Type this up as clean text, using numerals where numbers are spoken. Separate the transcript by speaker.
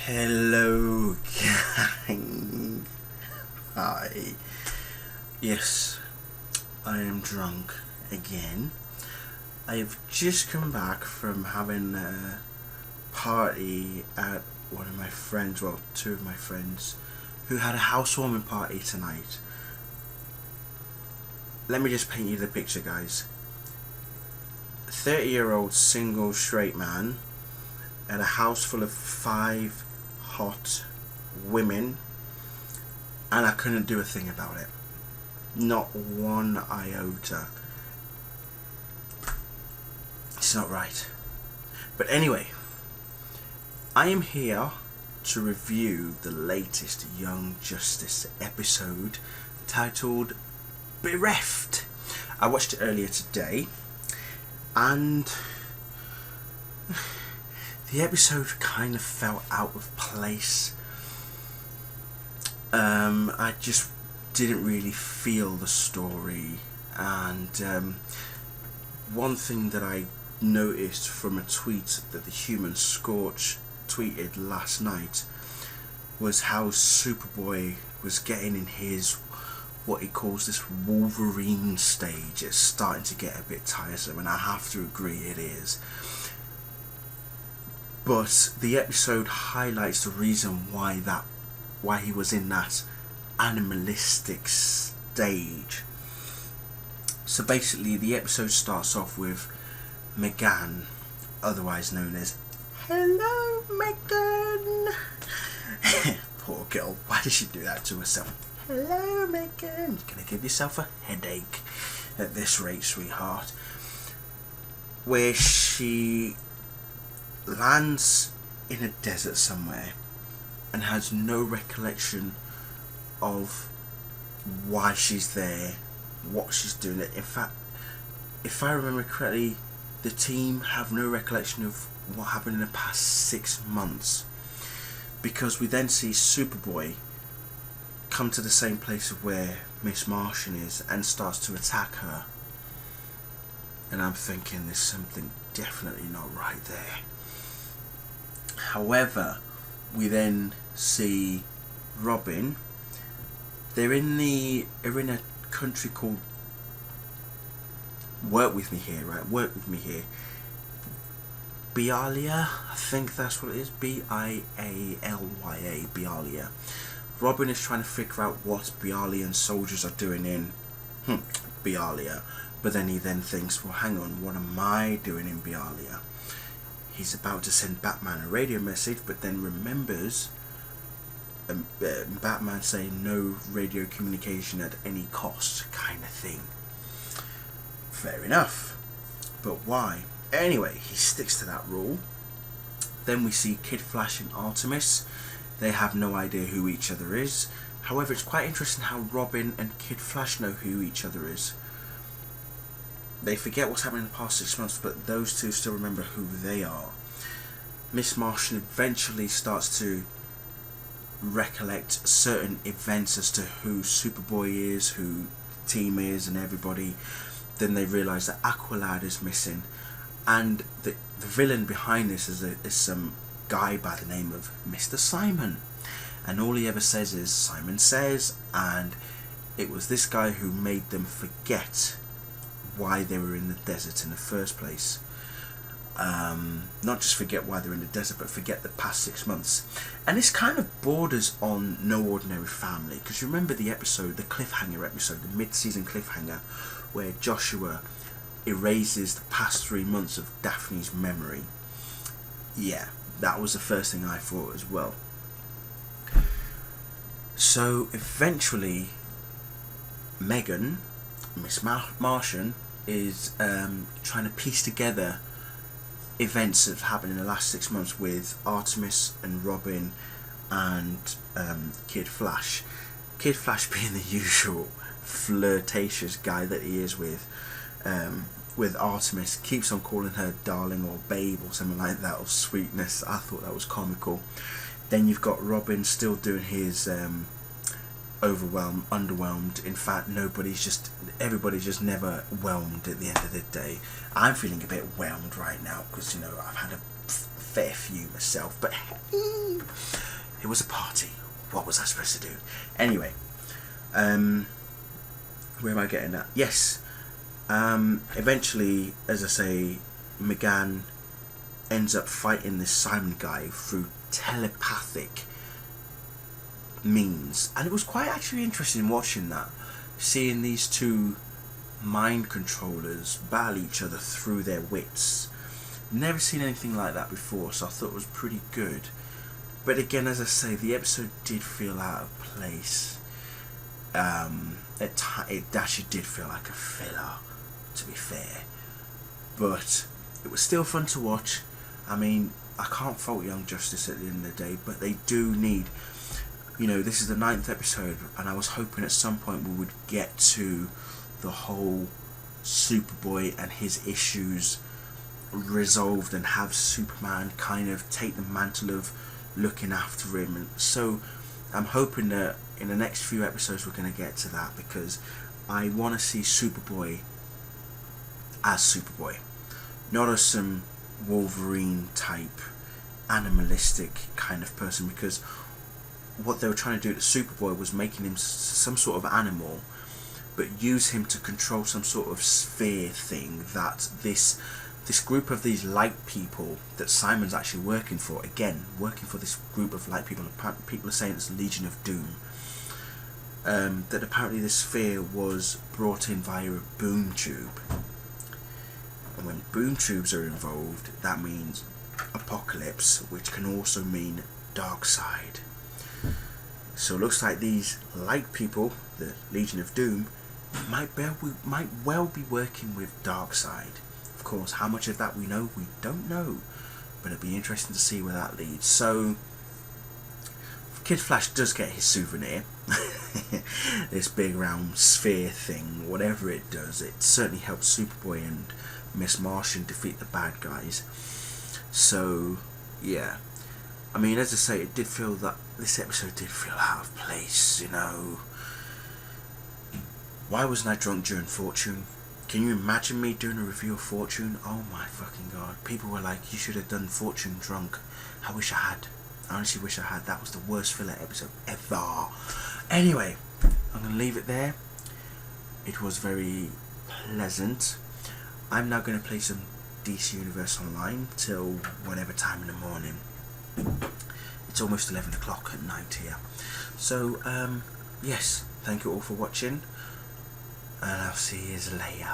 Speaker 1: Hello, gang. Hi. Yes, I am drunk again. I have just come back from having a party at one of my friends, well, two of my friends, who had a housewarming party tonight. Let me just paint you the picture, guys. 30-year-old single straight man at a house full of 5 hot women, and I couldn't do a thing about it. Not one iota. It's not right. But anyway, I am here to review the latest Young Justice episode titled Bereft. I watched it earlier today, and the episode kind of felt out of place. I just didn't really feel the story, and one thing that I noticed from a tweet that the Human Scorch tweeted last night was how Superboy was getting in his, what he calls this Wolverine stage. It's starting to get a bit tiresome, and I have to agree it is. But the episode highlights the reason why he was in that animalistic stage. So basically, the episode starts off with Megan, otherwise known as Hello Megan. Poor girl, why did she do that to herself? Hello Megan, you're gonna give yourself a headache at this rate, sweetheart. Where she lands in a desert somewhere and has no recollection of why she's there, what she's doing. In fact, if I remember correctly, the team have no recollection of what happened in the past 6 months, because we then see Superboy come to the same place of where Miss Martian is and starts to attack her, and I'm thinking there's something definitely not right there. However, we then see Robin. They're in a country called, work with me here, Bialya, I think that's what it is, Bialya, Bialya. Robin is trying to figure out what Bialyan soldiers are doing in Bialya, but then he thinks, well, hang on, what am I doing in Bialya? He's about to send Batman a radio message, but then remembers Batman saying no radio communication at any cost, kind of thing. Fair enough, but why? Anyway, he sticks to that rule. Then we see Kid Flash and Artemis. They have no idea who each other is. However, it's quite interesting how Robin and Kid Flash know who each other is. They forget what's happened in the past 6 months, but those two still remember who they are. Miss Martian eventually starts to recollect certain events as to who Superboy is, who the team is, and everybody. Then they realise that Aqualad is missing, and the villain behind this is some guy by the name of Mr. Simon, and all he ever says is Simon says, and it was this guy who made them forget why they were in the desert in the first place. Not just forget why they're in the desert, but forget the past 6 months. And this kind of borders on No Ordinary Family, because you remember the episode, the cliffhanger episode, the mid-season cliffhanger, where Joshua erases the past 3 months of Daphne's memory. Yeah, that was the first thing I thought as well. So eventually Megan, Miss Martian, is trying to piece together events that have happened in the last 6 months with Artemis and Robin and Kid Flash. Kid Flash being the usual flirtatious guy that he is with Artemis, keeps on calling her darling or babe or something like that, or sweetness. I thought that was comical. Then you've got Robin still doing his underwhelmed. In fact, everybody's just never whelmed at the end of the day. I'm feeling a bit whelmed right now because, I've had a fair few myself, but hey, it was a party. What was I supposed to do? Anyway, where am I getting at? Yes, eventually, as I say, McGann ends up fighting this Simon guy through telepathic means, and it was quite actually interesting watching that, seeing these two mind controllers battle each other through their wits. Never seen anything like that before, so I thought it was pretty good. But again, as I say, the episode did feel out of place. It actually did feel like a filler, to be fair, but it was still fun to watch. I mean, I can't fault Young Justice at the end of the day, but they do need, this is the 9th episode, and I was hoping at some point we would get to the whole Superboy and his issues resolved and have Superman kind of take the mantle of looking after him. And so I'm hoping that in the next few episodes we're going to get to that, because I want to see Superboy as Superboy, not as some Wolverine type animalistic kind of person, because what they were trying to do to Superboy was making him some sort of animal, but use him to control some sort of sphere thing that this group of these light people that Simon's actually working for, this group of light people, people are saying it's Legion of Doom, that apparently this sphere was brought in via a boom tube, and when boom tubes are involved, that means apocalypse, which can also mean dark side. So it looks like these light people, the Legion of Doom, might well be working with Darkseid. Of course, how much of that we know, we don't know, but it'd be interesting to see where that leads. So Kid Flash does get his souvenir, this big round sphere thing. Whatever it does, it certainly helps Superboy and Miss Martian defeat the bad guys. So yeah, I mean, as I say, it did feel that this episode did feel out of place, Why wasn't I drunk during Fortune? Can you imagine me doing a review of Fortune? Oh my fucking god. People were like, you should have done Fortune drunk. I wish I had. I honestly wish I had. That was the worst filler episode ever. Anyway, I'm going to leave it there. It was very pleasant. I'm now going to play some DC Universe Online till whatever time in the morning. It's almost 11 o'clock at night here. So, yes, thank you all for watching, and I'll see you later.